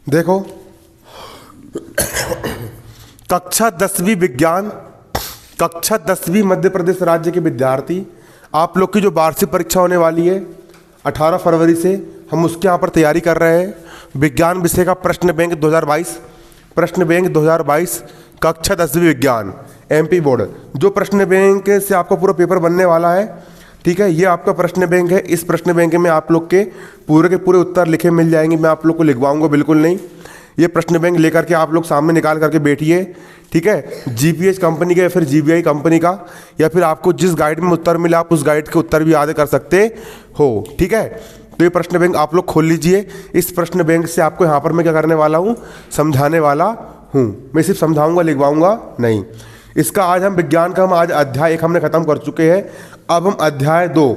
देखो, कक्षा 10वीं विज्ञान, कक्षा 10वीं मध्य प्रदेश राज्य के विद्यार्थी, आप लोग की जो वार्षिक परीक्षा होने वाली है 18 फरवरी से, हम उसके यहाँ पर तैयारी कर रहे हैं। विज्ञान विषय का प्रश्न बैंक 2022, प्रश्न बैंक 2022 कक्षा 10वीं विज्ञान एमपी बोर्ड, जो प्रश्न बैंक से आपका पूरा पेपर बनने वाला है, ठीक है। ये आपका प्रश्न बैंक है। इस प्रश्न बैंक में आप लोग के पूरे उत्तर लिखे मिल जाएंगे। मैं आप लोग को लिखवाऊंगा बिल्कुल नहीं। ये प्रश्न बैंक लेकर के आप लोग सामने निकाल करके बैठिए, ठीक है। जीपीएच कंपनी का या फिर जीबीआई कंपनी का, या फिर आपको जिस गाइड में उत्तर मिले आप उस गाइड के उत्तर भी याद कर सकते हो, ठीक है। तो ये प्रश्न बैंक आप लोग खोल लीजिए। इस प्रश्न बैंक से आपको यहाँ पर मैं क्या करने वाला हूँ, समझाने वाला हूँ। मैं सिर्फ समझाऊंगा, लिखवाऊंगा नहीं। इसका आज हम विज्ञान का आज अध्याय 1 हमने खत्म कर चुके हैं। अब हम अध्याय 2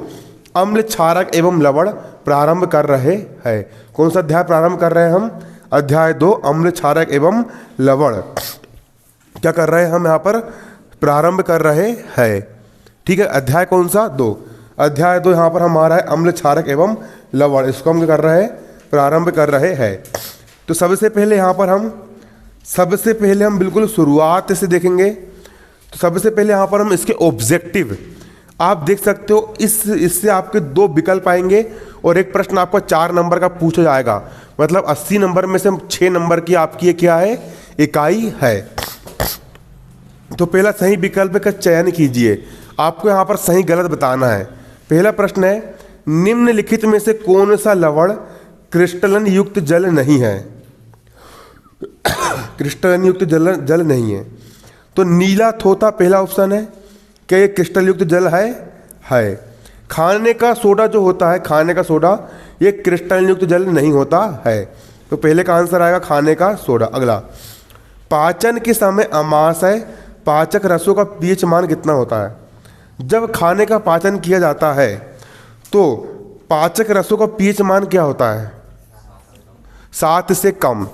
अम्ल, क्षारक एवं लवण प्रारंभ कर रहे हैं। कौन सा अध्याय प्रारंभ कर रहे हैं हम? अध्याय 2 अम्ल, क्षारक एवं लवण। क्या कर रहे हैं हम यहाँ पर? प्रारंभ कर रहे हैं, ठीक है। अध्याय कौन सा? 2। अध्याय 2 यहाँ पर हमारा है अम्ल, क्षारक एवं लवण। इसको हम क्या कर रहे हैं? प्रारंभ कर रहे हैं। तो सबसे पहले यहाँ पर हम बिल्कुल शुरुआत से देखेंगे। तो सबसे पहले यहाँ पर हम इसके ऑब्जेक्टिव आप देख सकते हो। इससे आपके 2 विकल्प आएंगे और एक प्रश्न आपका 4 नंबर का पूछा जाएगा। मतलब 80 नंबर में से 6 नंबर की आपकी ये क्या है? इकाई है। तो पहला सही विकल्प का चयन कीजिए। आपको यहाँ पर सही गलत बताना है। पहला प्रश्न है, निम्नलिखित में से कौन सा लवण क्रिस्टलन युक्त जल नहीं है? क्रिस्टलन युक्त जल नहीं है। तो नीला थोथा पहला ऑप्शन है। क्या ये क्रिस्टल युक्त जल है? खाने का सोडा जो होता है, खाने का सोडा, ये क्रिस्टल युक्त जल नहीं होता है। तो पहले का आंसर आएगा खाने का सोडा। अगला, पाचन के समय अमाशय पाचक रसों का पीएच मान कितना होता है? जब खाने का पाचन किया जाता है तो पाचक रसों का पीएच मान क्या होता है? 7 से कम।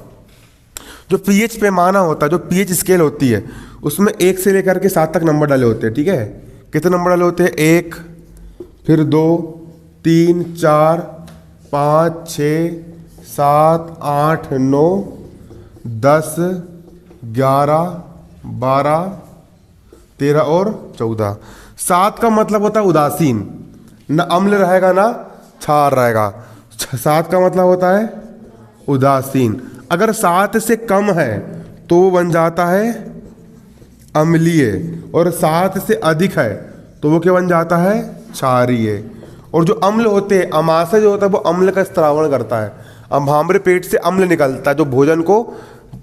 जो पीएच पैमाना होता है, जो पीएच स्केल होती है, उसमें 1 से लेकर के 7 तक नंबर डाले होते हैं, ठीक है। कितने नंबर डाले होते हैं? 1, फिर 2, 3, 4, 5, 6, 7, 8, 9, 10, 11, 12, 13 और 14। 7 का मतलब होता है उदासीन, न अम्ल रहेगा ना क्षार रहेगा। 7 का मतलब होता है उदासीन। अगर 7 से कम है तो वो बन जाता है अम्लीय, और 7 से अधिक है तो वो क्या बन जाता है? क्षारीय। और जो अम्ल होते हैं, अमाशय जो होता है वो अम्ल का स्त्रावण करता है। अब हमारे पेट से अम्ल निकलता है जो भोजन को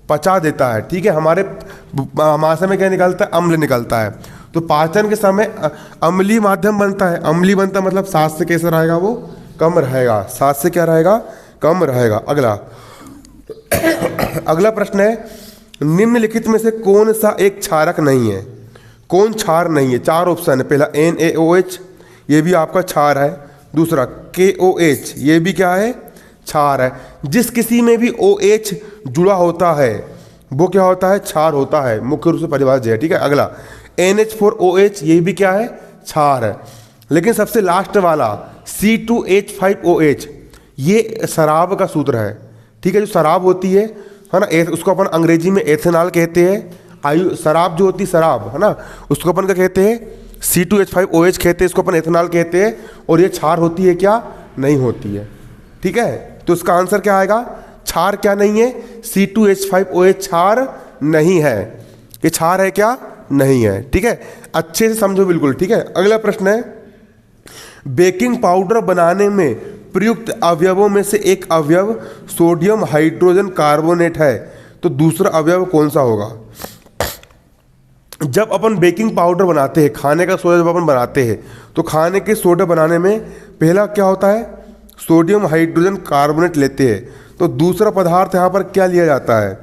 पचा देता है, ठीक है। हमारे अमाशय में क्या निकलता है? अम्ल निकलता है। तो पाचन के समय अम्लीय माध्यम बनता है। अम्लीय बनता मतलब 7 से कैसा रहेगा? वो कम रहेगा। 7 से क्या रहेगा? कम रहेगा। अगला प्रश्न है, निम्नलिखित में से कौन सा एक क्षारक नहीं है? कौन क्षार नहीं है? 4 ऑप्शन है। पहला NaOH, ये भी आपका क्षार है। दूसरा KOH, ये भी क्या है? क्षार है। जिस किसी में भी OH जुड़ा होता है वो क्या होता है? क्षार होता है। मुख्य रूप से परिभाषित है, ठीक है। अगला NH4OH, ये भी क्या है? क्षार है। लेकिन सबसे लास्ट वाला C2H5OH, ये शराब का सूत्र है, ठीक है। जो शराब होती है ना, उसको अपन अंग्रेजी में एथेनॉल कहते हैं। शराब जो होती है, शराब है ना, उसको अपन क्या कहते हैं? C2H5OH कहते हैं, इसको अपन एथेनॉल कहते हैं। और ये क्षार होती है क्या? नहीं होती है, ठीक है। तो इसका आंसर क्या आएगा? क्षार क्या नहीं है? C2H5OH क्षार नहीं है। ये क्षार है क्या? नहीं है, ठीक है। अच्छे से समझो बिल्कुल, ठीक है। अगला प्रश्न है, बेकिंग पाउडर बनाने में प्रयुक्त अवयवों में से एक अवयव सोडियम हाइड्रोजन कार्बोनेट है, तो दूसरा अवयव कौन सा होगा? जब अपन बेकिंग पाउडर बनाते हैं, खाने का सोडा जब अपन बनाते हैं, तो खाने के सोडा बनाने में पहला क्या होता है? सोडियम हाइड्रोजन कार्बोनेट लेते हैं। तो दूसरा पदार्थ यहाँ पर क्या लिया जाता है?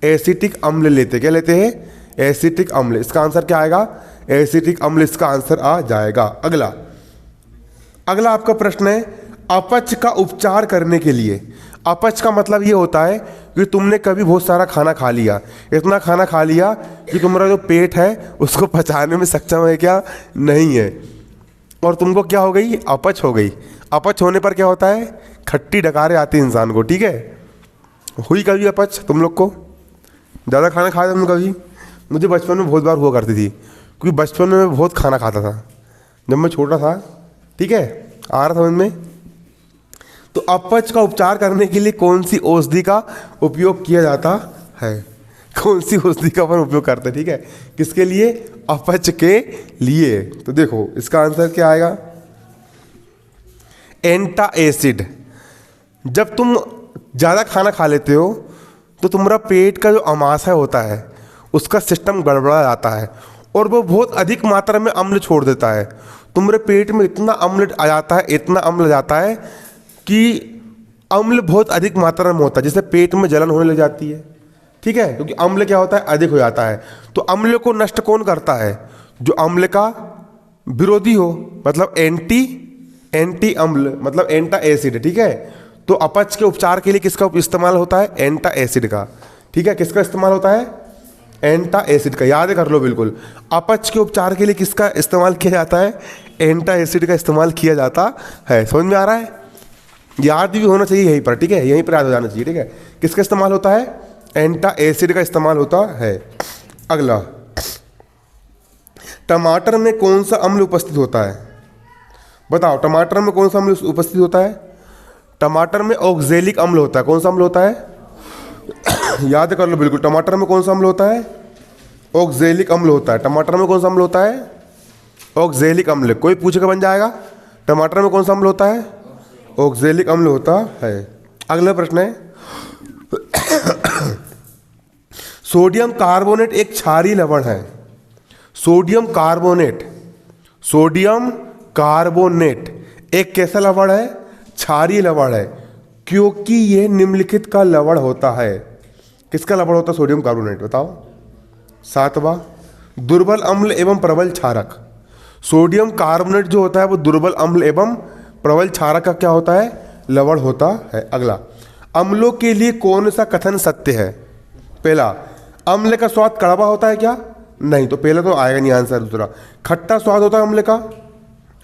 एसिटिक अम्ल लेते हैं। क्या लेते हैं? एसिटिक अम्ल। इसका आंसर क्या आएगा? एसिटिक अम्ल इसका आंसर आ जाएगा। अगला आपका प्रश्न है, अपच का उपचार करने के लिए। अपच का मतलब ये होता है कि तुमने कभी बहुत सारा खाना खा लिया, इतना खाना खा लिया कि तुम्हारा जो पेट है उसको पचाने में सक्षम है क्या? नहीं है, और तुमको क्या हो गई? अपच हो गई। अपच होने पर क्या होता है? खट्टी डकारे आती है इंसान को, ठीक है। हुई कभी अपच तुम लोग को? ज़्यादा खाना खाया तुमने कभी? मुझे बचपन में बहुत बार हुआ करती थी, क्योंकि बचपन में मैं बहुत खाना खाता था जब मैं छोटा था। ठीक है, आ रहा समझ में? तो अपच का उपचार करने के लिए कौन सी औषधि का उपयोग किया जाता है? कौन सी औषधि का अपन उपयोग करते हैं? ठीक है, किसके लिए? अपच के लिए। तो देखो इसका आंसर क्या आएगा? एंटासिड। जब तुम ज़्यादा खाना खा लेते हो तो तुम्हारा पेट का जो अमाशय होता है उसका सिस्टम गड़बड़ा जाता है और वो बहुत अधिक मात्रा में अम्ल छोड़ देता है। तुम्हारे पेट में इतना अम्ल आ जाता है, इतना अम्ल जाता है कि अम्ल बहुत अधिक मात्रा में होता है, जिससे पेट में जलन होने लग जाती है। ठीक है, क्योंकि अम्ल क्या होता है? अधिक हो जाता है। तो अम्ल को नष्ट कौन करता है? जो अम्ल का विरोधी हो, मतलब एंटी अम्ल, मतलब एंटासिड। ठीक है, तो अपच के उपचार के लिए किसका इस्तेमाल होता है? एंटासिड का। ठीक है, किसका इस्तेमाल होता है? एंटासिड का। याद कर लो बिल्कुल, अपच के उपचार के लिए किसका इस्तेमाल किया जाता है? एंटासिड का इस्तेमाल किया जाता है। समझ में आ रहा है? याद भी होना चाहिए यहीं पर। ठीक है, यहीं पर याद हो जाना चाहिए। ठीक है, किसका इस्तेमाल होता है? एंटासिड का इस्तेमाल होता है। अगला, टमाटर में कौन सा अम्ल उपस्थित होता है? बताओ, टमाटर में कौन सा अम्ल उपस्थित होता है? टमाटर में ऑक्जेलिक अम्ल होता है। कौन सा अम्ल होता है? याद कर लो बिल्कुल, टमाटर में कौन सा अम्ल होता है? ऑक्जेलिक अम्ल होता है। टमाटर में कौन सा अम्ल होता है? ऑक्जेलिक अम्ल। कोई पूछेगा बन जाएगा, टमाटर में कौन सा अम्ल होता है? ऑक्जेलिक अम्ल होता है। अगला प्रश्न है, सोडियम कार्बोनेट एक क्षारीय लवण है। सोडियम कार्बोनेट, सोडियम कार्बोनेट एक कैसा लवण है? क्षारीय लवण है, क्योंकि यह निम्नलिखित का लवण होता है। किसका लवण होता है सोडियम कार्बोनेट? बताओ। 7वां, दुर्बल अम्ल एवं प्रबल क्षारक। सोडियम कार्बोनेट जो होता है वो दुर्बल अम्ल एवं प्रबल क्षारक का क्या होता है? लवण होता है। अगला, अम्लों के लिए कौन सा कथन सत्य है? पहला, अम्ल का स्वाद कड़वा होता है क्या? नहीं, तो पहला तो आएगा नहीं आंसर। दूसरा, खट्टा स्वाद होता है अम्ल का?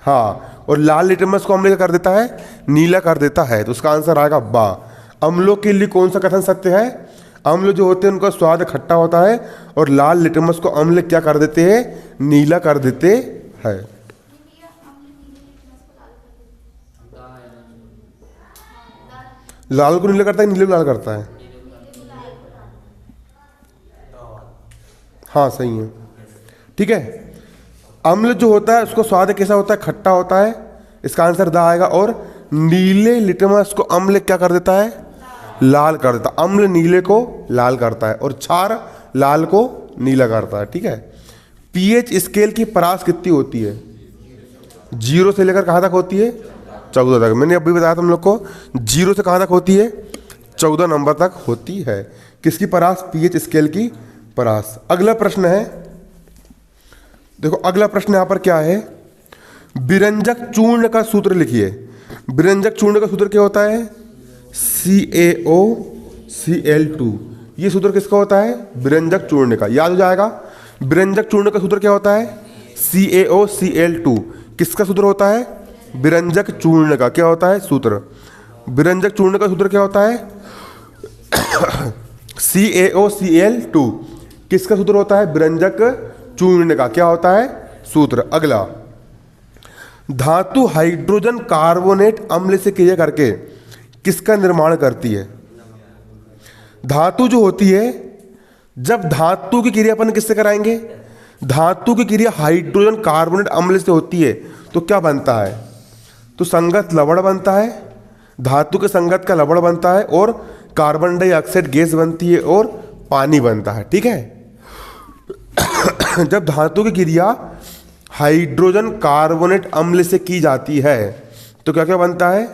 हाँ, और लाल लिटमस को अम्ल का कर देता है, नीला कर देता है। तो उसका आंसर आएगा बा। अम्लों के लिए कौन सा कथन सत्य है? अम्ल जो होते हैं उनका स्वाद खट्टा होता है और लाल लिटमस को अम्ल क्या कर देते हैं? नीला कर देते हैं। लाल को नीला करता है, नीले को लाल करता है? हाँ सही है। ठीक है, अम्ल जो होता है उसको स्वाद कैसा होता है? खट्टा होता है। इसका आंसर दा आएगा। और नीले लिटमस को अम्ल क्या कर देता है? लाल कर देता है। अम्ल नीले को लाल करता है और क्षार लाल को नीला करता है। ठीक है, पीएच स्केल की परास कितनी होती है? 0 से लेकर कहाँ तक होती है? 14 तक। मैंने अभी बताया तुम लोग को, 0 से कहाँ तक होती है? 14 नंबर तक होती है। किसकी परास? पीएच स्केल की परास। अगला प्रश्न है, देखो अगला प्रश्न यहां पर क्या है? विरंजक चूर्ण का सूत्र लिखिए। विरंजक चूर्ण का सूत्र क्या होता है? CaOCl2। ये सूत्र किसका होता है? विरंजक चूर्ण का। याद हो जाएगा। विरंजक चूर्ण का सूत्र क्या होता है? CaOCl2। किसका सूत्र होता है? विरंजक चूर्ण का। क्या होता है सूत्र? विरंजक चूर्ण का सूत्र क्या होता है? CaOCl2। किसका सूत्र होता है? विरंजक चूर्ण का। क्या होता है सूत्र? अगला, धातु हाइड्रोजन कार्बोनेट अम्ल से क्रिया करके किसका निर्माण करती है? धातु जो होती है, जब धातु की क्रिया अपन किससे कराएंगे? धातु की क्रिया हाइड्रोजन कार्बोनेट अम्ल से होती है तो क्या बनता है? तो संगत लवण बनता है। धातु के संगत का लवण बनता है और कार्बन डाइऑक्साइड गैस बनती है और पानी बनता है। ठीक है, जब धातु की क्रिया हाइड्रोजन कार्बोनेट अम्ल से की जाती है तो क्या क्या बनता है?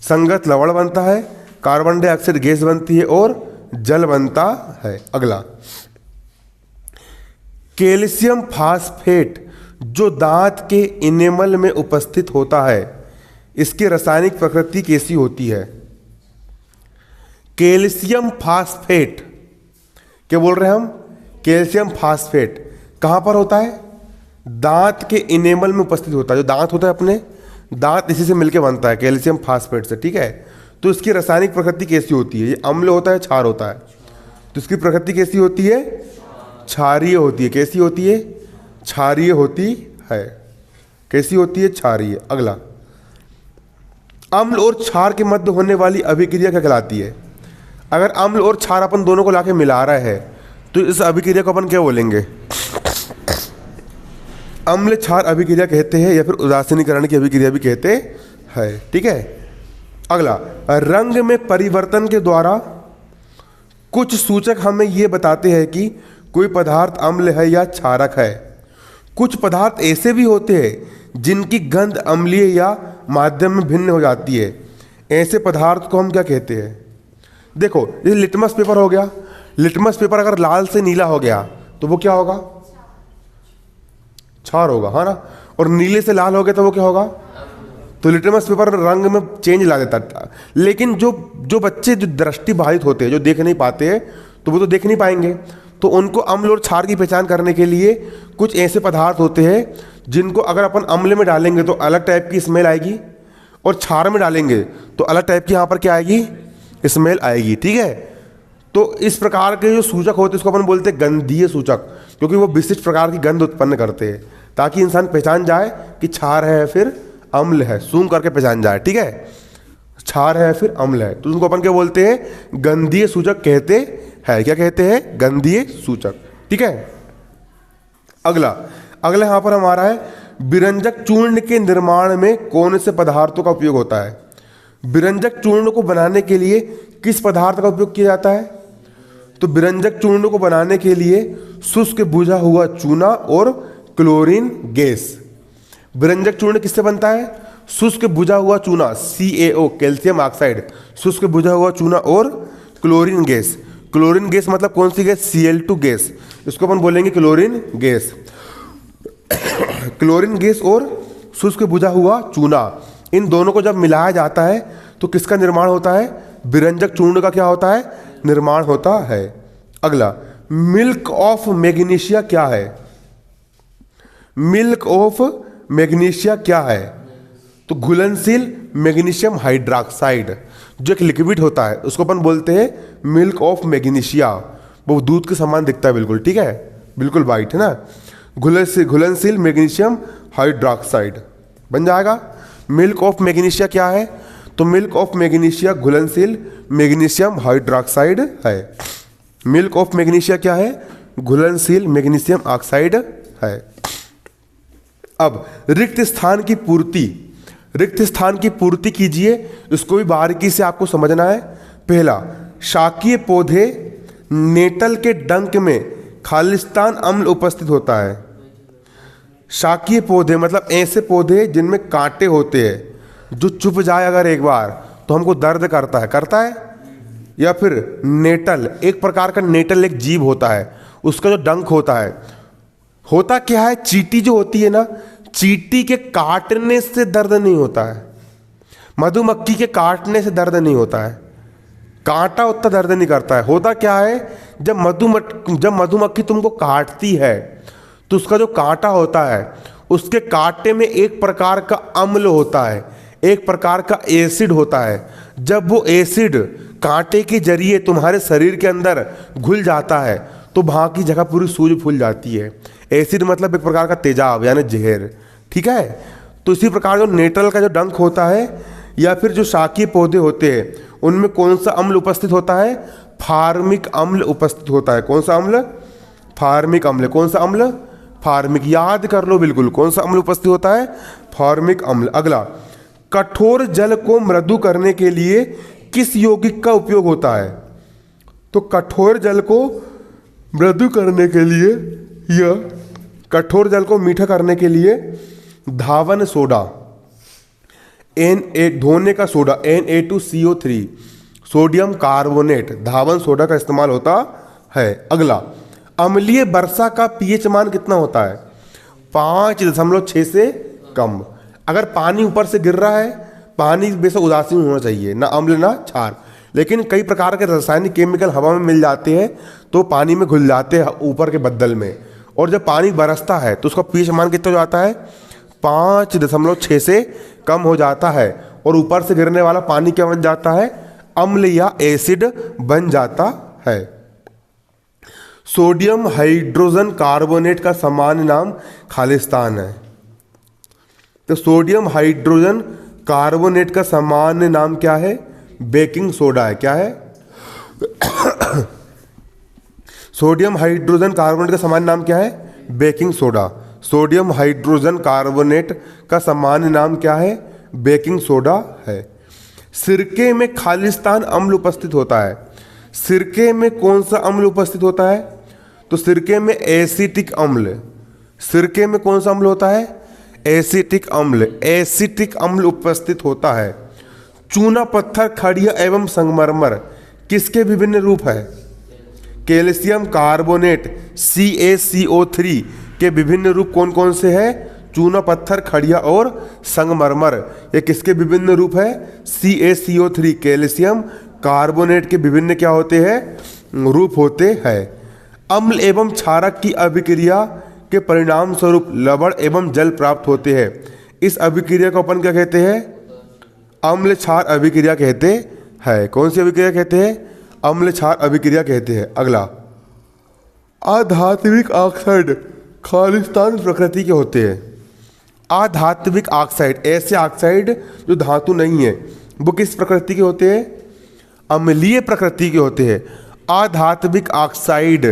संगत लवण बनता है, कार्बन डाइऑक्साइड गैस बनती है और जल बनता है। अगला, कैल्शियम फास्फेट जो दांत के इनेमल में उपस्थित होता है, इसकी रासायनिक प्रकृति कैसी होती है? कैल्शियम फास्फेट, क्या बोल रहे हैं हम? कैल्शियम फास्फेट कहाँ पर होता है? दांत के इनेमल में उपस्थित होता है। जो दांत होता है अपने, दांत इसी से मिलके बनता है, कैल्शियम फास्फेट से। ठीक है, तो इसकी रासायनिक प्रकृति कैसी होती है? ये अम्ल होता है, क्षार होता है? तो इसकी प्रकृति कैसी होती है? क्षारीय होती है। कैसी होती है? क्षारीय होती है। कैसी होती है? क्षारीय। अगला, अम्ल और क्षार के मध्य होने वाली अभिक्रिया क्या कहलाती है? अगर अम्ल और क्षार अपन दोनों को लाके मिला रहे हैं तो इस अभिक्रिया को अपन क्या बोलेंगे? अम्ल क्षार अभिक्रिया कहते हैं, या फिर उदासीनीकरण की अभिक्रिया भी कहते हैं। ठीक है। अगला, रंग में परिवर्तन के द्वारा कुछ सूचक हमें यह बताते हैं कि कोई पदार्थ अम्ल है या क्षारक है। कुछ पदार्थ ऐसे भी होते हैं जिनकी गंध अम्लीय या माध्यम में भिन्न हो जाती है। ऐसे पदार्थ को हम क्या कहते हैं? देखो, ये लिटमस पेपर हो गया। लिटमस पेपर अगर लाल से नीला हो गया तो वो क्या होगा? क्षार होगा, है ना। और नीले से लाल हो गया तो वो क्या होगा? तो लिटमस पेपर रंग में चेंज ला देता है। लेकिन जो बच्चे जो दृष्टिबाधित होते हैं, जो देख नहीं पाते हैं, तो वो तो देख नहीं पाएंगे। तो उनको अम्ल और क्षार की पहचान करने के लिए कुछ ऐसे पदार्थ होते हैं जिनको अगर अपन अम्ल में डालेंगे तो अलग टाइप की स्मेल आएगी, और क्षार में डालेंगे तो अलग टाइप की यहाँ पर क्या आएगी? स्मेल आएगी। ठीक है। तो इस प्रकार के जो सूचक होते हैं इसको अपन बोलते हैं गंधीय सूचक, क्योंकि वो विशिष्ट प्रकार की गंध उत्पन्न करते हैं, ताकि इंसान पहचान जाए कि क्षार है फिर अम्ल है, सूंघ करके पहचान जाए। ठीक है। क्षार है फिर अम्ल है, तो उनको अपन क्या बोलते हैं? गंधीय सूचक कहते हैं। क्या कहते हैं? गंधीय सूचक। ठीक है। अगला यहाँ पर हमारा है, विरंजक चूर्ण के निर्माण में कौन से पदार्थों का उपयोग होता है? विरंजक चूर्ण को बनाने के लिए किस पदार्थ का उपयोग किया जाता है? तो विरंजक चूर्ण को बनाने के लिए शुष्क बुझा हुआ चूना और क्लोरीन गैस। विरंजक चूर्ण किससे बनता है? शुष्क बुझा हुआ चूना, CaO, कैल्शियम ऑक्साइड, शुष्क बुझा हुआ चूना और क्लोरीन गैस। क्लोरीन गैस मतलब कौन सी गैस? Cl2 gas. इसको अपन बोलेंगे क्लोरीन गैस। क्लोरीन गैस और शुष्क बुझा हुआ चूना, इन दोनों को जब मिलाया जाता है तो किसका निर्माण होता है? विरंजक चूर्ण का क्या होता है? निर्माण होता है। अगला, मिल्क ऑफ मैग्नीशिया क्या है? मिल्क ऑफ मैग्नीशिया क्या है? तो घुलनशील मैग्नीशियम हाइड्रोक्साइड, जो एक लिक्विड होता है, उसको अपन बोलते हैं मिल्क ऑफ मैग्नीशिया। वो दूध के समान दिखता है बिल्कुल। ठीक है, बिल्कुल वाइट है ना। घुलनशील मैग्नीशियम हाइड्रोक्साइड बन जाएगा। मिल्क ऑफ मैग्नीशिया क्या है? तो मिल्क ऑफ मैग्नीशिया घुलनशील मैग्नीशियम हाइड्रोक्साइड है। मिल्क ऑफ मैग्नीशिया क्या है? घुलनशील मैग्नीशियम ऑक्साइड है। अब रिक्त स्थान की पूर्ति कीजिए। इसको भी बारीकी से आपको समझना है। पहला, शाकीय पौधे नेटल के डंक में खालिस्तान अम्ल उपस्थित होता है। शाकीय पौधे मतलब ऐसे पौधे जिनमें कांटे होते हैं, जो चुभ जाए अगर एक बार तो हमको दर्द करता है। या फिर नेटल, एक प्रकार का नेटल एक जीव होता है, उसका जो डंक होता है, होता क्या है? चींटी जो होती है ना, चींटी के काटने से दर्द नहीं होता है, मधुमक्खी के काटने से दर्द नहीं होता है, कांटा उतना दर्द नहीं करता है। होता क्या है? जब मधुमक्खी तुमको काटती है तो उसका जो कांटा होता है, उसके कांटे में एक प्रकार का अम्ल होता है, एक प्रकार का एसिड होता है। जब वो एसिड कांटे के जरिए तुम्हारे शरीर के अंदर घुल जाता है तो वहाँ की जगह पूरी सूज फूल जाती है। एसिड मतलब एक प्रकार का तेजाब यानी जहर। ठीक है। तो इसी प्रकार जो नेटल का जो डंक होता है या फिर जो शाकीय पौधे होते हैं, उनमें कौन सा अम्ल उपस्थित होता है? फार्मिक अम्ल उपस्थित होता है। कौन सा अम्ल? फार्मिक अम्ल। कौन सा अम्ल? फार्मिक। याद कर लो बिल्कुल, कौन सा अम्ल उपस्थित होता है? फार्मिक अम्ल। अगला, कठोर जल को मृदु करने के लिए किस यौगिक का उपयोग होता है? तो कठोर जल को मृदु करने के लिए या कठोर जल को मीठा करने के लिए धावन सोडा, धोने का सोडा Na2CO3, सोडियम कार्बोनेट, धावन सोडा का इस्तेमाल होता है। अगला, अम्लीय वर्षा का पीएच मान कितना होता है? 5.6 से कम। अगर पानी ऊपर से गिर रहा है, पानी बेशक उदासीन होना चाहिए, ना अम्ल ना क्षार, लेकिन कई प्रकार के रासायनिक केमिकल हवा में मिल जाते हैं तो पानी में घुल जाते हैं ऊपर के बदल में। और जब पानी बरसता है तो उसका पीएच मान कितना हो जाता है? 5.6 से कम हो जाता है। और ऊपर से गिरने वाला पानी क्या बन जाता है? अम्ल या एसिड बन जाता है। सोडियम हाइड्रोजन कार्बोनेट का सामान्य नाम खालिस्तान है। तो सोडियम हाइड्रोजन कार्बोनेट का सामान्य नाम क्या है? बेकिंग सोडा है। क्या है? सोडियम हाइड्रोजन कार्बोनेट का सामान्य नाम क्या है? Baking soda. Sodium hydrogen carbonate का सामान्य नाम क्या है? बेकिंग सोडा है। सिरके में खालिस्तान अम्ल उपस्थित होता है। सिरके में कौन सा अम्ल उपस्थित होता है? तो सिरके में एसिटिक अम्ल। सिरके में कौन सा अम्ल होता है? एसिटिक अम्ल। एसिटिक अम्ल उपस्थित होता है। चूना पत्थर, खड़िया एवं संगमरमर किसके विभिन्न रूप है? कैल्शियम कार्बोनेट CaCO3 के विभिन्न रूप कौन कौन से हैं? चूना पत्थर, खड़िया और संगमरमर। ये किसके विभिन्न रूप है? CaCO3 कैल्शियम कार्बोनेट के विभिन्न क्या होते हैं? रूप होते हैं। अम्ल एवं क्षारक की अभिक्रिया के परिणाम स्वरूप लवण एवं जल प्राप्त होते हैं। इस अभिक्रिया को अपन क्या कहते हैं? अम्ल क्षार अभिक्रिया कहते हैं। कौन सी अभिक्रिया कहते हैं? अम्ल क्षार अभिक्रिया कहते हैं। अगला, आधात्विक ऑक्साइड खालिस्तान प्रकृति के होते हैं। आधात्विक ऑक्साइड, ऐसे ऑक्साइड जो धातु नहीं है, वो किस प्रकृति के होते हैं? अम्लीय प्रकृति के होते हैं। आधात्विक ऑक्साइड,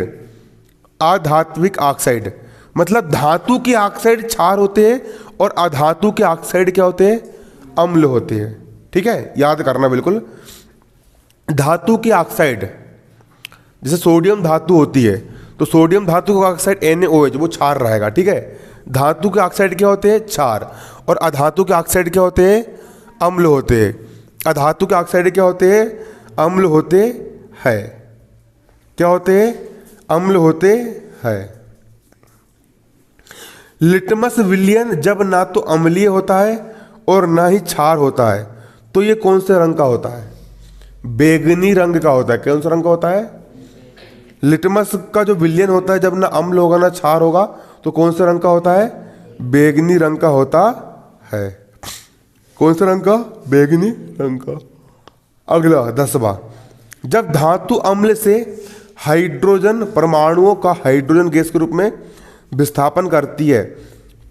आधात्विक ऑक्साइड मतलब धातु के ऑक्साइड क्षार होते हैं और अधातु के ऑक्साइड क्या होते हैं? अम्ल होते हैं। ठीक है, याद करना बिल्कुल। धातु के ऑक्साइड, जैसे सोडियम धातु होती है तो सोडियम धातु का ऑक्साइड NaOH वो क्षार रहेगा। ठीक है, धातु के ऑक्साइड क्या होते हैं? क्षार। और अधातु के ऑक्साइड क्या होते हैं? अम्ल होते हैं। अधातु के ऑक्साइड क्या होते हैं? अम्ल होते हैं। क्या होते हैं? अम्ल होते हैं। लिटमस विलयन जब ना तो अम्लीय होता है और ना ही क्षार होता है, तो ये कौन से रंग का होता है? बैगनी रंग का होता है। कौन सा रंग का होता है? लिटमस का जो विलयन होता है, जब ना अम्ल होगा ना क्षार होगा, तो कौन से रंग का होता है? बैगनी रंग का होता है। कौन सा रंग का? बैगनी रंग का। अगला 10वां, जब धातु अम्ल से हाइड्रोजन परमाणुओं का हाइड्रोजन गैस के रूप में विस्थापन करती है,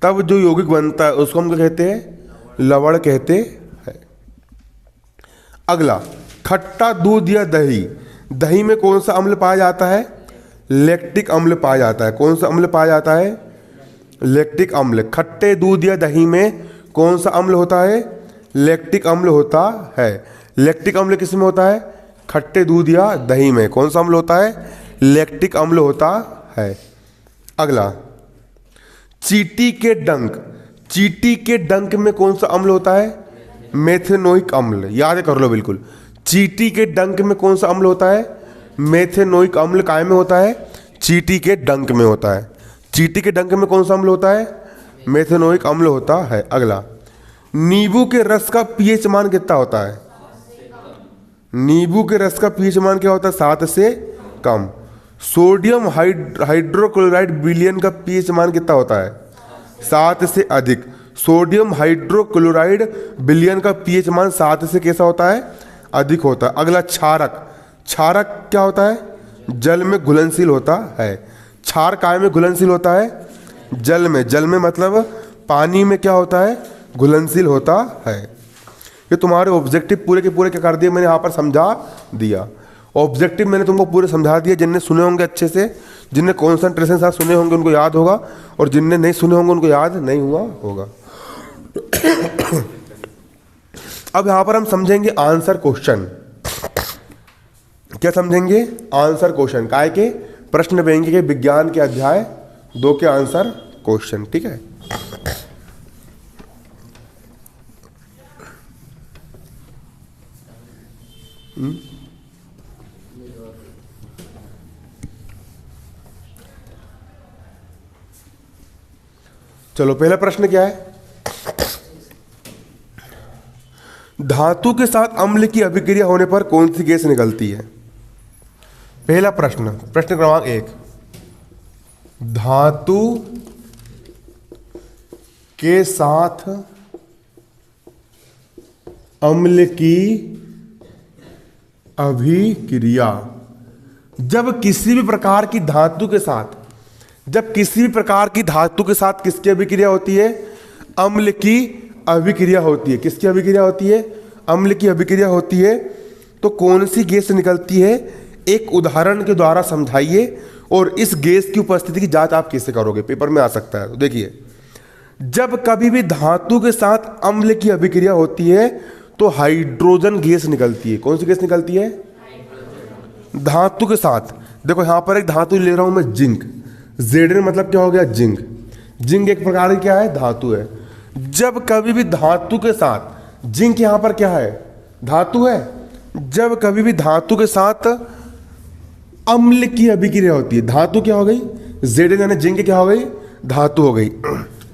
तब जो यौगिक बनता है उसको हम क्या कहते हैं? लवण कहते हैं। अगला, खट्टा दूध या दही। दही में कौन सा अम्ल पाया जाता है? लैक्टिक अम्ल पाया जाता है। कौन सा अम्ल पाया जाता है? लैक्टिक अम्ल। खट्टे दूध या दही में कौन सा अम्ल होता है? लैक्टिक अम्ल होता है। लैक्टिक अम्ल किस में होता है? खट्टे दूध या दही में। कौन सा अम्ल होता है? लैक्टिक अम्ल होता है। अगला, चींटी के डंक। चींटी के डंक में कौन सा अम्ल होता है? मेथेनोइक अम्ल। याद कर लो बिल्कुल। चींटी के डंक में कौन सा अम्ल होता है? मेथेनोइक अम्ल। काय में होता है? चींटी के डंक में होता है। चींटी के डंक में कौन सा अम्ल होता है? मेथेनोइक अम्ल होता है। अगला, नींबू के रस का pH मान कितना होता है? नींबू के रस का pH मान क्या होता है? 7 से कम। सोडियम हाइड्रोक्लोराइड विलयन का pH मान कितना होता है? 7 से अधिक। सोडियम हाइड्रोक्लोराइड विलयन का pH मान 7 से कैसा होता है? अधिक होता है। अगला, क्षारक। क्षारक क्या होता है? जल में घुलनशील होता है। क्षार काय में घुलनशील होता है? जल में। जल में मतलब पानी में क्या होता है? घुलनशील होता है। ये तुम्हारे ऑब्जेक्टिव पूरे के पूरे क्या कर दिए मैंने यहाँ पर समझा दिया। ऑब्जेक्टिव मैंने तुमको पूरे समझा दिया। जिनने सुने होंगे अच्छे से, जिनने कॉन्सेंट्रेशन साथ सुने होंगे उनको याद होगा, और जिनने नहीं सुने होंगे उनको याद नहीं हुआ होगा। अब यहाँ पर हम समझेंगे आंसर क्वेश्चन। क्या समझेंगे? Answer question. काय के? प्रश्न बैंक के विज्ञान के अध्याय 2 के आंसर क्वेश्चन। ठीक है, चलो पहला प्रश्न क्या है? धातु के साथ अम्ल की अभिक्रिया होने पर कौन सी गैस निकलती है? पहला प्रश्न, प्रश्न क्रमांक 1, धातु के साथ अम्ल की अभिक्रिया। जब किसी भी प्रकार की धातु के साथ किसकी अभिक्रिया होती है? अम्ल की अभिक्रिया होती है। किसकी अभिक्रिया होती है? अम्ल की अभिक्रिया होती है। तो कौन सी गैस निकलती है, एक उदाहरण के द्वारा समझाइए, और इस गैस की उपस्थिति की जांच आप कैसे करोगे, पेपर में आ सकता है। तो देखिए, जब कभी भी धातु के साथ अम्ल की अभिक्रिया होती है तो हाइड्रोजन गैस निकलती है। कौन सी गैस निकलती है? धातु के साथ। देखो यहां पर एक धातु ले रहा हूं मैं, जिंक। Zn मतलब क्या हो गया? जिंक। जिंक एक प्रकार की क्या है? धातु है। जब कभी भी धातु के साथ, जिंक यहां पर क्या है? धातु है। जब कभी भी धातु के साथ अम्ल की अभिक्रिया होती है, धातु क्या हो गई? Zn यानी जिंक क्या हो गई? धातु हो गई।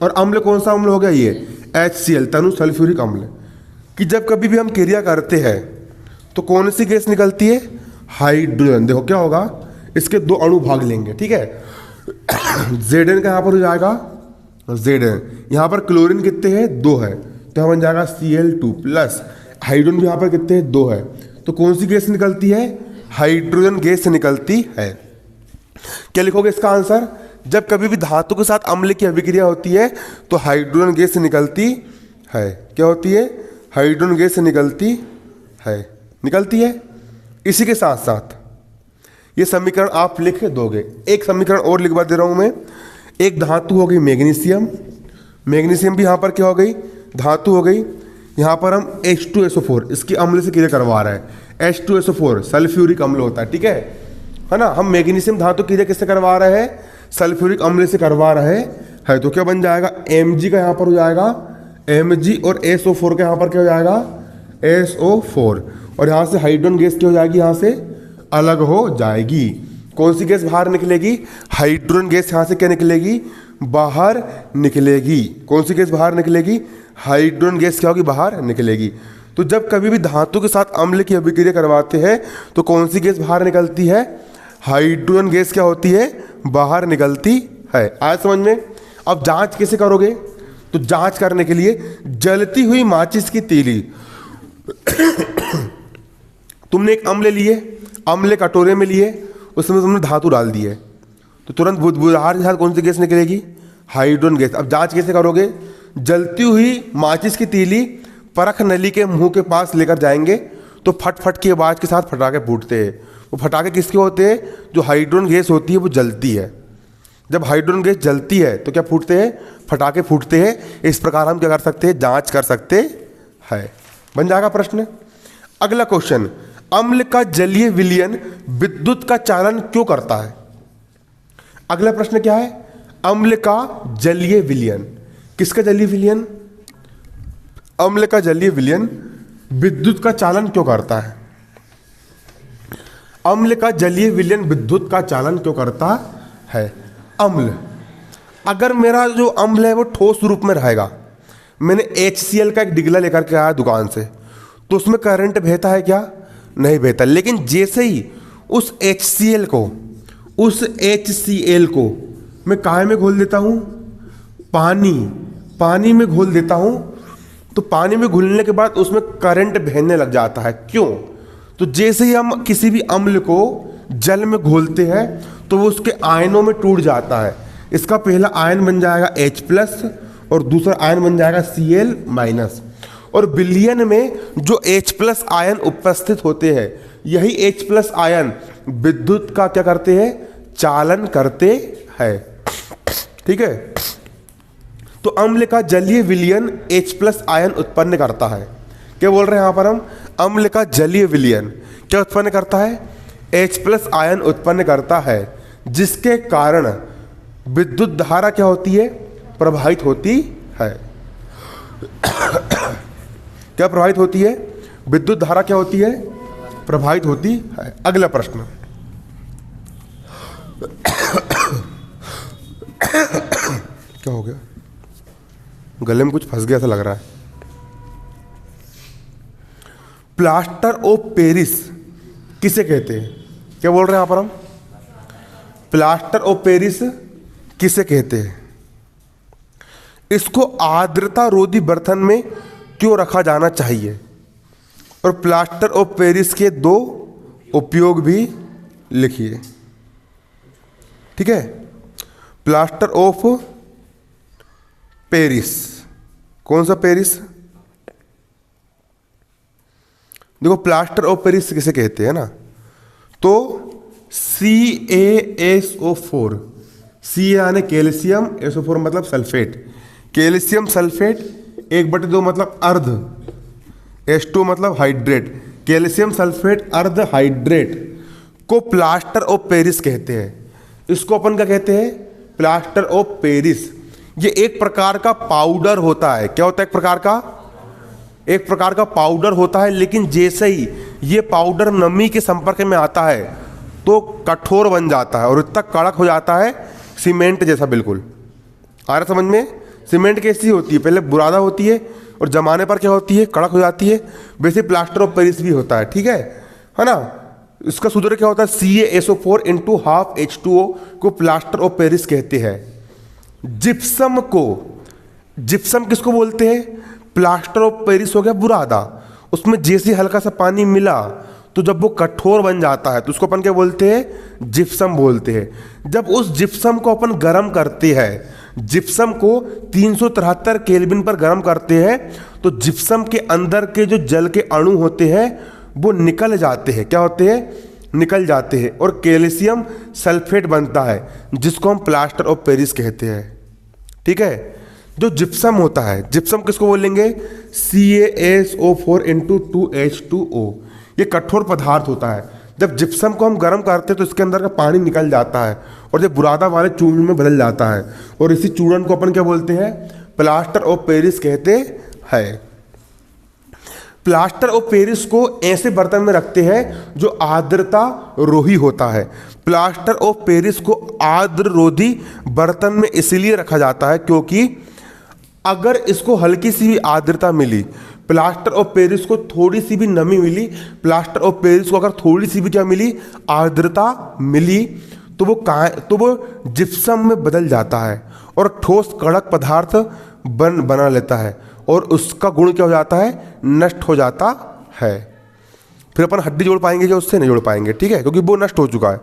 और अम्ल कौन सा अम्ल हो गया? ये HCl, तनु सल्फ्यूरिक अम्ल। कि जब कभी भी हम क्रिया करते हैं तो कौन सी गैस निकलती है? हाइड्रोजन। देखो क्या होगा, इसके दो अणु भाग लेंगे, ठीक है। Zn का यहां पर हो जाएगा Zn, यहां पर क्लोरीन कितने हैं? 2 है, तो यहां बन जाएगा Cl2 प्लस हाइड्रोजन भी यहां पर कितने हैं? 2 है। तो कौन सी गैस निकलती है? हाइड्रोजन गैस निकलती है। क्या लिखोगे इसका आंसर? जब कभी भी धातु के साथ अम्ल की अभिक्रिया होती है तो हाइड्रोजन गैस निकलती है। क्या होती है? हाइड्रोजन गैस निकलती है। इसी के साथ साथ ये समीकरण आप लिख दोगे। एक समीकरण और लिखवा दे रहा हूं मैं। एक धातु हो गई मैग्नीशियम, मैग्नीशियम भी यहां पर क्या हो गई? धातु हो गई। यहां पर हम H2SO4 इसकी अम्ल से क्रिया करवा रहे हैं। H2SO4 सल्फ्यूरिक अम्ल होता है, ठीक है ना। हम मैग्नीशियम धातु क्रिया किससे करवा रहे हैं? सल्फ्यूरिक अम्ल से करवा रहे हैं। तो क्या बन जाएगा? Mg का यहां पर हो जाएगा Mg, और SO4 का यहां पर क्या हो जाएगा? SO4। और यहां से हाइड्रोजन गैस क्या हो जाएगी? यहां से अलग हो जाएगी। कौन सी गैस बाहर निकलेगी? हाइड्रोजन गैस यहां से क्या निकलेगी? बाहर निकलेगी। कौन सी गैस बाहर निकलेगी? हाइड्रोजन गैस क्या होगी? बाहर निकलेगी। तो जब कभी भी धातु के साथ अम्ल की अभिक्रिया करवाते हैं तो कौन सी गैस बाहर निकलती है? हाइड्रोजन गैस क्या होती है? बाहर निकलती है। आया समझ में? अब जांच कैसे करोगे? तो जांच करने के लिए जलती हुई माचिस की तीली तुमने एक अम्ल लिए, अम्ल कटोरे में लिए, उसमें तुमने धातु डाल दी है, तो तुरंत बुझार के साथ कौन सी गैस निकलेगी? Hydrogen gas. अब जांच कैसे करोगे? जलती हुई माचिस की तीली परख नली के मुंह के पास लेकर जाएंगे तो फट फट की आवाज के साथ फटाके फूटते हैं। वो फटाके किसके होते हैं? जो हाइड्रोजन गैस होती है वो जलती है। जब हाइड्रोजन गैस जलती है तो क्या फूटते हैं? फटाके फूटते हैं। इस प्रकार हम क्या कर सकते हैं? जांच कर सकते हैं। बन जाएगा प्रश्न। अगला क्वेश्चन, अम्ल का जलीय विलयन विद्युत का चालन क्यों करता है? अगला प्रश्न क्या है? अम्ल का जलीय विलयन। किसका जलीय विलयन? अम्ल का जलीय विलयन विद्युत का चालन क्यों करता है? अम्ल का जलीय विलयन विद्युत का चालन क्यों करता है? अम्ल, अगर मेरा जो अम्ल है वो ठोस रूप में रहेगा, मैंने HCl का एक डिगला लेकर के आया दुकान से, तो उसमें करंट बहता है क्या? नहीं बहता। लेकिन जैसे ही उस HCl को मैं काहे में घोल देता हूं? पानी में घोल देता हूं, तो पानी में घुलने के बाद उसमें करंट बहने लग जाता है। क्यों? तो जैसे ही हम किसी भी अम्ल को जल में घोलते हैं तो वो उसके आयनों में टूट जाता है। इसका पहला आयन बन जाएगा H+ और दूसरा आयन बन जाएगा Cl-। और विलयन में जो H+ आयन उपस्थित होते हैं, यही H+ आयन विद्युत का क्या करते हैं? चालन करते हैं। ठीक है। तो अम्ल का जलीय विलयन H+ आयन उत्पन्न करता है। क्या बोल रहे हैं यहां पर हम? अम्ल का जलीय विलयन क्या उत्पन्न करता है? H+ आयन उत्पन्न करता है, जिसके कारण विद्युत धारा क्या होती है? प्रवाहित होती है। क्या प्रवाहित होती है? विद्युत धारा क्या होती है? प्रवाहित होती है। अगला प्रश्न, क्या हो गया? गले में कुछ फंस गया ऐसा लग रहा है। प्लास्टर ऑफ पेरिस किसे कहते हैं? क्या बोल रहे हैं यहां पर हम? प्लास्टर ऑफ पेरिस किसे कहते हैं? इसको आर्द्रता रोधी बर्तन में क्यों रखा जाना चाहिए? और प्लास्टर ऑफ पेरिस के 2 उपयोग भी लिखिए। ठीक है, प्लास्टर ऑफ पेरिस, कौन सा पेरिस? देखो प्लास्टर ऑफ पेरिस किसे कहते हैं ना, तो CaSO4, सी यानी कैल्शियम, SO4 मतलब सल्फेट, कैल्शियम सल्फेट 1/2 मतलब अर्ध, H2 मतलब हाइड्रेट, कैल्शियम सल्फेट अर्ध हाइड्रेट को प्लास्टर ऑफ पेरिस कहते हैं। इसको अपन क्या कहते हैं? Plaster of Paris. ये एक प्रकार का पाउडर होता है। क्या होता है? एक प्रकार का पाउडर होता है, लेकिन जैसे ही ये पाउडर नमी के संपर्क में आता है तो कठोर बन जाता है और इतना कड़क हो जाता है सीमेंट जैसा, बिल्कुल। आ रहा समझ में? सीमेंट कैसी होती है? पहले बुरादा होती है और जमाने पर क्या होती है? कड़क हो जाती है। वैसे प्लास्टर ऑफ पेरिस भी होता है, ठीक है ना? इसका सूत्र क्या होता है? CaSO4 × ½ H2O को प्लास्टर ऑफ पेरिस कहते हैं। जिप्सम किसको बोलते हैं? प्लास्टर ऑफ पेरिस हो गया बुरादा, उसमें जैसे हल्का सा पानी मिला तो जब वो कठोर बन जाता है तो उसको अपन क्या बोलते हैं? जिप्सम बोलते हैं। जब उस जिप्सम को अपन गर्म करते हैं, जिप्सम को 373 केल्विन पर गर्म करते हैं, तो जिप्सम के अंदर के जो जल के अणु होते हैं वो निकल जाते हैं। क्या होते हैं? निकल जाते हैं और कैल्शियम सल्फेट बनता है, जिसको हम प्लास्टर ऑफ पेरिस कहते हैं। ठीक है, जो जिप्सम होता है, जिप्सम किसको बोलेंगे? CaSO4 × 2H2O। ये कठोर पदार्थ होता है। जब जिप्सम को हम गर्म करते हैं तो इसके अंदर का पानी निकल जाता है और जब बुरादा वाले चूर्ण में बदल जाता है, और इसी चूर्ण को अपन क्या बोलते हैं? प्लास्टर ऑफ पेरिस कहते हैं। प्लास्टर ऑफ पेरिस को ऐसे बर्तन में रखते हैं जो आर्द्रता रोधी होता है। प्लास्टर ऑफ पेरिस को आर्द्र रोधी बर्तन में इसलिए रखा जाता है क्योंकि अगर इसको हल्की सी भी आर्द्रता मिली, प्लास्टर ऑफ पेरिस को थोड़ी सी भी नमी मिली, प्लास्टर ऑफ पेरिस को अगर थोड़ी सी भी क्या मिली? आर्द्रता मिली, तो वो जिप्सम में बदल जाता है और ठोस कड़क पदार्थ बना लेता है और उसका गुण क्या हो जाता है? नष्ट हो जाता है। फिर अपन हड्डी जोड़ पाएंगे क्या? उससे नहीं जोड़ पाएंगे, ठीक है, क्योंकि वो नष्ट हो चुका है।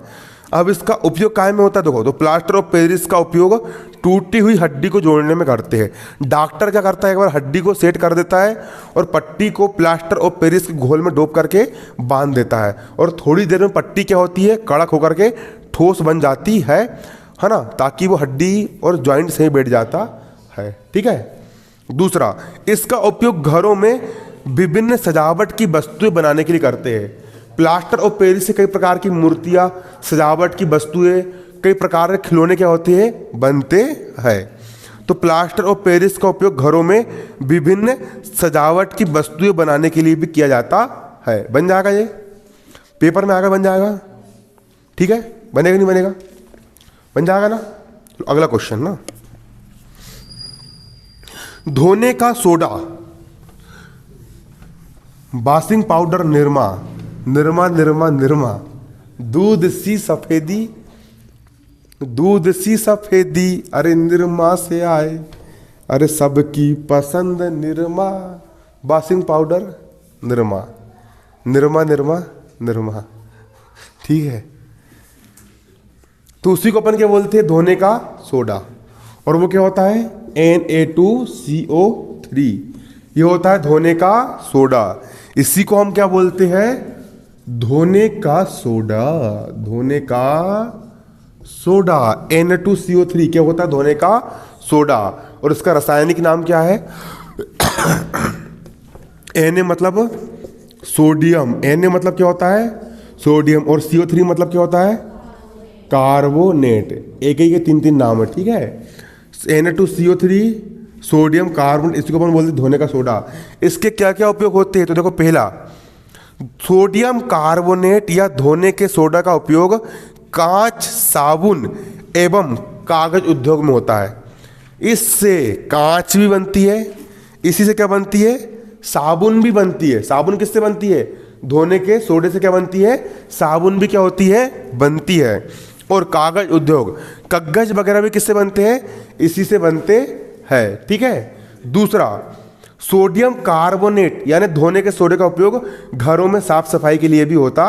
अब इसका उपयोग काय में होता है? देखो, तो प्लास्टर ऑफ पेरिस का उपयोग टूटी हुई हड्डी को जोड़ने में करते हैं। डॉक्टर क्या करता है? एक बार हड्डी को सेट कर देता है और पट्टी को प्लास्टर ऑफ पेरिस के घोल में डोब करके बांध देता है और थोड़ी देर में पट्टी क्या होती है? कड़क होकर के ठोस बन जाती है ना, ताकि वो हड्डी और जॉइंट सही बैठ जाता है। ठीक है। दूसरा, इसका उपयोग घरों में विभिन्न सजावट की वस्तुएं बनाने के लिए करते हैं। प्लास्टर ऑफ पेरिस से कई प्रकार की मूर्तियां, सजावट की वस्तुएं, कई प्रकार के खिलौने क्या होते हैं? बनते हैं। तो प्लास्टर ऑफ पेरिस का उपयोग घरों में विभिन्न सजावट की वस्तुएं बनाने के लिए भी किया जाता है। बन जाएगा, ये पेपर में आएगा, बन जाएगा, ठीक है? बनेगा नहीं बनेगा? बन जाएगा ना। अगला क्वेश्चन ना, धोने का soda, washing powder, Nirma, Nirma Nirma Nirma, दूध सी सफेदी, दूध सी सफेदी, अरे निरमा से आए, अरे सबकी पसंद निरमा, वॉशिंग पाउडर निरमा, निरमा निरमा निरमा, ठीक है। तो उसी को अपन क्या बोलते हैं? धोने का सोडा। और वो क्या होता है? Na2CO3, ये होता है धोने का सोडा। इसी को हम क्या बोलते हैं? धोने का सोडा, धोने का सोडा। Na2CO3 क्या होता है? धोने का सोडा। और इसका रासायनिक नाम क्या है? Na मतलब सोडियम, Na मतलब क्या होता है? सोडियम, और CO3 मतलब क्या होता है? कार्बोनेट। एक ही के 3 नाम है, ठीक है। Na2CO3, सोडियम, कार्बन, इसको अपन बोलते हैं धोने का सोडा। इसके क्या क्या उपयोग होते हैं? तो देखो, पहला, सोडियम कार्बोनेट या धोने के सोडा का उपयोग कांच, साबुन एवं कागज उद्योग में होता है। इससे कांच भी बनती है, इसी से क्या बनती है? साबुन भी बनती है। साबुन किससे बनती है? धोने के सोडे से क्या बनती है? साबुन भी क्या होती है? बनती है। और कागज उद्योग, कागज वगैरह भी किससे बनते हैं? इसी से बनते हैं, ठीक है। दूसरा, सोडियम कार्बोनेट यानी धोने के सोडे का उपयोग घरों में साफ सफाई के लिए भी होता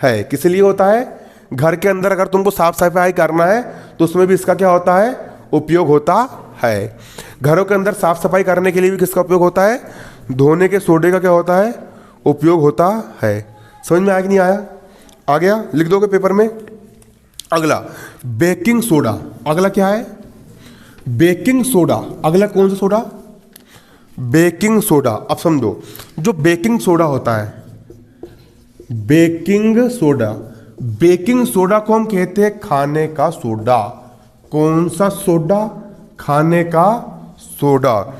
है। किस लिए होता है? घर के अंदर अगर तुमको साफ सफाई करना है तो उसमें भी इसका क्या होता है? उपयोग होता है। घरों के अंदर साफ सफाई करने के लिए भी किसका उपयोग होता है? धोने के सोडे का क्या होता है? उपयोग होता है। समझ में आया कि नहीं आया? आ गया? लिख दोगे पेपर में। अगला बेकिंग सोडा। अगला क्या है? Baking soda. अगला कौन सा सोडा? Baking soda. अब समझो, जो बेकिंग सोडा होता है, बेकिंग सोडा, बेकिंग सोडा को हम कहते हैं खाने का सोडा। कौन सा सोडा? खाने का सोडा।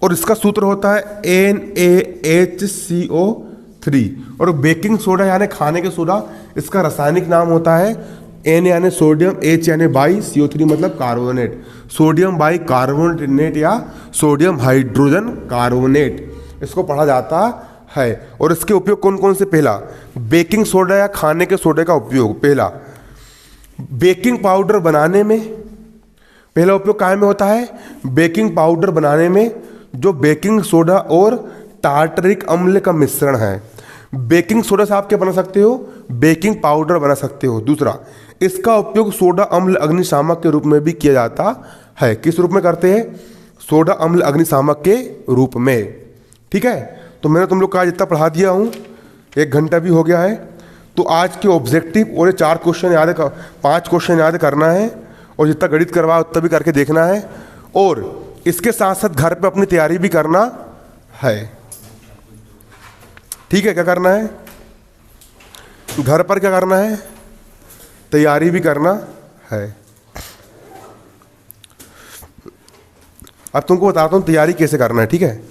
और इसका सूत्र होता है NaHCO3। और बेकिंग सोडा यानी खाने के सोडा, इसका रासायनिक नाम होता है N यानी सोडियम, H यानी बाई, CO3 मतलब कार्बोनेट। सोडियम बाई कार्बोनेट या सोडियम हाइड्रोजन कार्बोनेट इसको पढ़ा जाता है। और इसके उपयोग कौन कौन से? पहला, बेकिंग सोडा या खाने के सोडे का उपयोग। पहला, बेकिंग पाउडर बनाने में। पहला उपयोग काय में होता है? बेकिंग पाउडर बनाने में, जो बेकिंग सोडा और टार्टरिक अम्ल का मिश्रण है। बेकिंग सोडा से आप क्या बना सकते हो? बेकिंग पाउडर बना सकते हो। दूसरा, इसका उपयोग सोडा अम्ल अग्निशामक के रूप में भी किया जाता है। किस रूप में करते हैं? सोडा अम्ल अग्निशामक के रूप में। ठीक है, तो मैंने तुम लोग का जितना पढ़ा दिया हूँ, 1 घंटा भी हो गया है। तो आज के ऑब्जेक्टिव और ये 4 क्वेश्चन याद, 5 क्वेश्चन याद करना है, और जितना गणित करवा उतना भी करके देखना है। और इसके साथ साथ घर पे अपनी तैयारी भी करना है। ठीक है, क्या करना है? घर पर क्या करना है? तैयारी भी करना है। अब तुमको बताता हूँ तैयारी कैसे करना है। ठीक है।